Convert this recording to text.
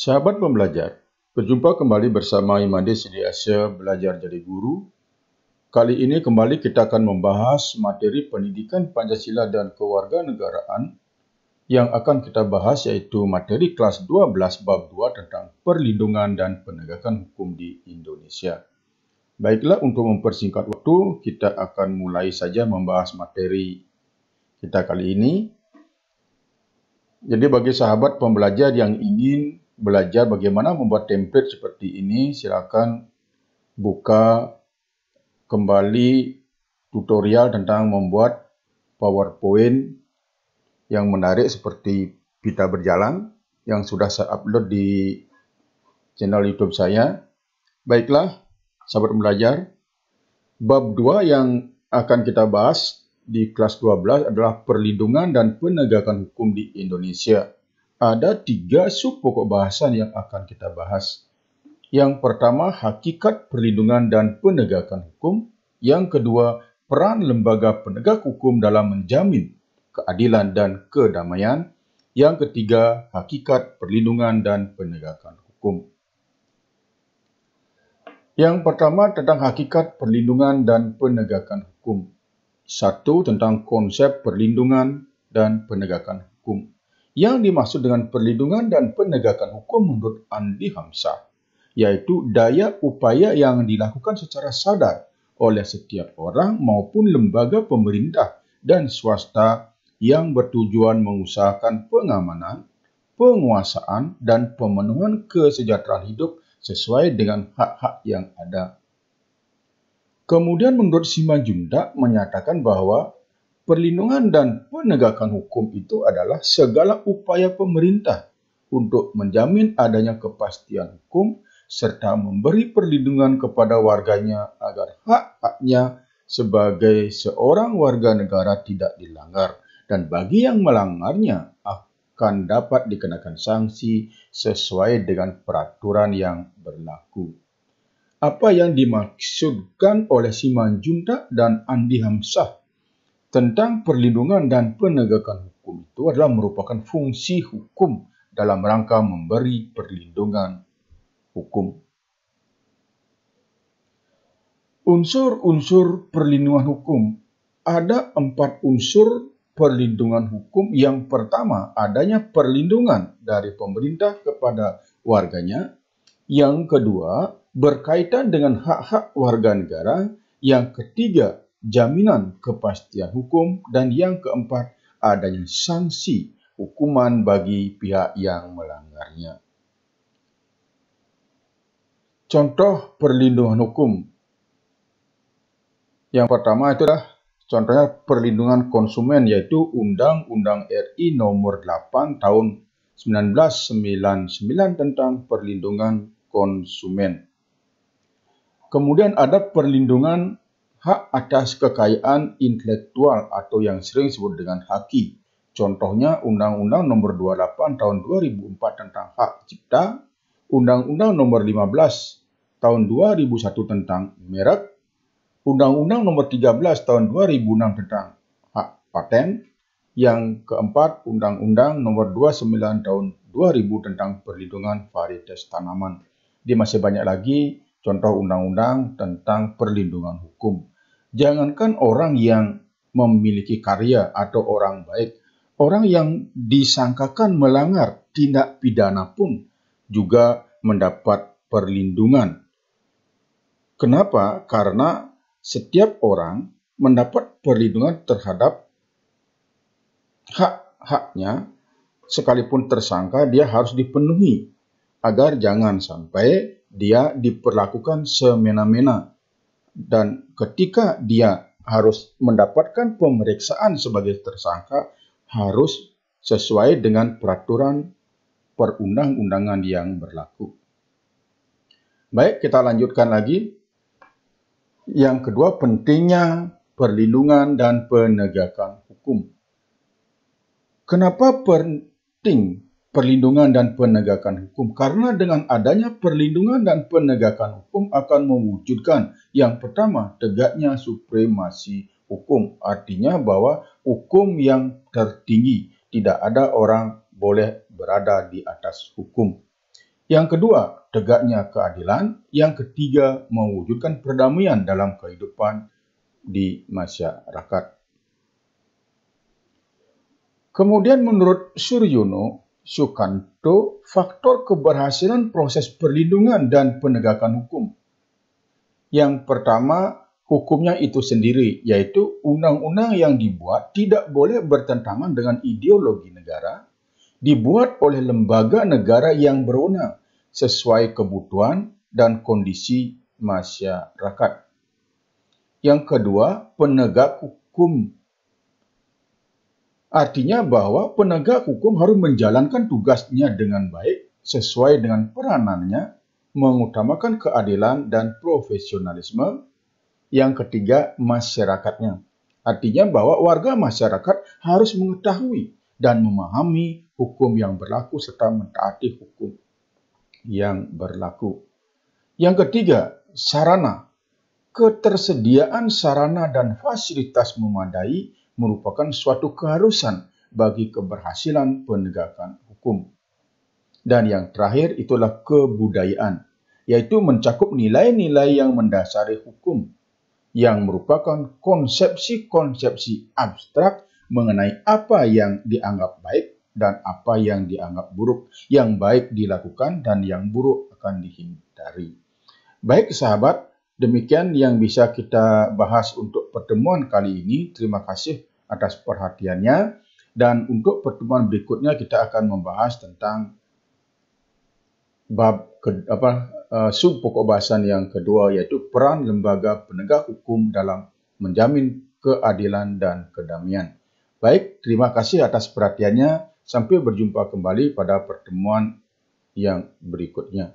Sahabat pembelajar, berjumpa kembali bersama Imade Sidiasya Belajar Jadi Guru. Kali ini kembali kita akan membahas materi pendidikan Pancasila dan kewarganegaraan yang akan kita bahas yaitu materi kelas 12 bab 2 tentang perlindungan dan penegakan hukum di Indonesia. Baiklah, untuk mempersingkat waktu, kita akan mulai saja membahas materi kita kali ini. Jadi bagi sahabat pembelajar yang ingin belajar bagaimana membuat template seperti ini, silakan buka kembali tutorial tentang membuat PowerPoint yang menarik seperti Pita Berjalan yang sudah saya upload di channel YouTube saya. Baiklah, sahabat pembelajar, bab 2 yang akan kita bahas di kelas 12 adalah perlindungan dan penegakan hukum di Indonesia. Ada 3 sub pokok bahasan yang akan kita bahas. Yang pertama, hakikat perlindungan dan penegakan hukum. Yang kedua, peran lembaga penegak hukum dalam menjamin keadilan dan kedamaian. Yang ketiga, hakikat perlindungan dan penegakan hukum. Yang pertama tentang hakikat perlindungan dan penegakan hukum. 1. Tentang konsep perlindungan dan penegakan hukum. Yang dimaksud dengan perlindungan dan penegakan hukum menurut Andi Hamzah, yaitu daya upaya yang dilakukan secara sadar oleh setiap orang maupun lembaga pemerintah dan swasta yang bertujuan mengusahakan pengamanan, penguasaan, dan pemenuhan kesejahteraan hidup sesuai dengan hak-hak yang ada. Kemudian menurut Simanjuntak menyatakan bahwa perlindungan dan penegakan hukum itu adalah segala upaya pemerintah untuk menjamin adanya kepastian hukum serta memberi perlindungan kepada warganya agar hak-haknya sebagai seorang warga negara tidak dilanggar dan bagi yang melanggarnya akan dapat dikenakan sanksi sesuai dengan peraturan yang berlaku. Apa yang dimaksudkan oleh Simanjuntak dan Andi Hamzah tentang perlindungan dan penegakan hukum itu adalah merupakan fungsi hukum dalam rangka memberi perlindungan hukum. Unsur-unsur perlindungan hukum. Ada 4 unsur perlindungan hukum. Yang pertama, adanya perlindungan dari pemerintah kepada warganya. Yang kedua, berkaitan dengan hak-hak warga negara. Yang ketiga, jaminan kepastian hukum, dan yang keempat, adanya sanksi hukuman bagi pihak yang melanggarnya. Contoh perlindungan hukum. Yang pertama itulah contohnya perlindungan konsumen, yaitu Undang-Undang RI Nomor 8 Tahun 1999 tentang perlindungan konsumen. Kemudian ada perlindungan hak atas kekayaan intelektual atau yang sering disebut dengan HAKI. Contohnya Undang-Undang Nomor 28 Tahun 2004 tentang hak cipta, Undang-Undang Nomor 15 Tahun 2001 tentang merek, Undang-Undang Nomor 13 Tahun 2006 tentang hak paten. Yang keempat, Undang-Undang Nomor 29 Tahun 2000 tentang perlindungan varietas tanaman. Dia masih banyak lagi contoh undang-undang tentang perlindungan hukum. Jangankan orang yang memiliki karya atau orang baik, orang yang disangkakan melanggar tindak pidana pun juga mendapat perlindungan. Kenapa? Karena setiap orang mendapat perlindungan terhadap hak-haknya, sekalipun tersangka dia harus dipenuhi agar jangan sampai dia diperlakukan semena-mena. Dan ketika dia harus mendapatkan pemeriksaan sebagai tersangka, harus sesuai dengan peraturan perundang-undangan yang berlaku. Baik, kita lanjutkan lagi. Yang kedua, pentingnya perlindungan dan penegakan hukum. Kenapa penting perlindungan dan penegakan hukum? Karena dengan adanya perlindungan dan penegakan hukum akan mewujudkan yang pertama, tegaknya supremasi hukum. Artinya bahwa hukum yang tertinggi, tidak ada orang boleh berada di atas hukum. Yang kedua, tegaknya keadilan. Yang ketiga, mewujudkan perdamaian dalam kehidupan di masyarakat. Kemudian menurut Suryono Sukanto, faktor keberhasilan proses perlindungan dan penegakan hukum. Yang pertama, hukumnya itu sendiri, yaitu undang-undang yang dibuat tidak boleh bertentangan dengan ideologi negara, dibuat oleh lembaga negara yang berwenang sesuai kebutuhan dan kondisi masyarakat. Yang kedua, penegak hukum. Artinya bahwa penegak hukum harus menjalankan tugasnya dengan baik sesuai dengan peranannya, mengutamakan keadilan dan profesionalisme. Yang ketiga, masyarakatnya. Artinya bahwa warga masyarakat harus mengetahui dan memahami hukum yang berlaku serta mentaati hukum yang berlaku. Yang ketiga, sarana. Ketersediaan sarana dan fasilitas memadai merupakan suatu keharusan bagi keberhasilan penegakan hukum. Dan yang terakhir itulah kebudayaan, yaitu mencakup nilai-nilai yang mendasari hukum, yang merupakan konsepsi-konsepsi abstrak mengenai apa yang dianggap baik dan apa yang dianggap buruk, yang baik dilakukan dan yang buruk akan dihindari. Baik sahabat, demikian yang bisa kita bahas untuk pertemuan kali ini. Terima kasih atas perhatiannya. Dan untuk pertemuan berikutnya kita akan membahas tentang sub pokok bahasan yang kedua, yaitu peran lembaga penegak hukum dalam menjamin keadilan dan kedamaian. Baik, terima kasih atas perhatiannya. Sampai berjumpa kembali pada pertemuan yang berikutnya.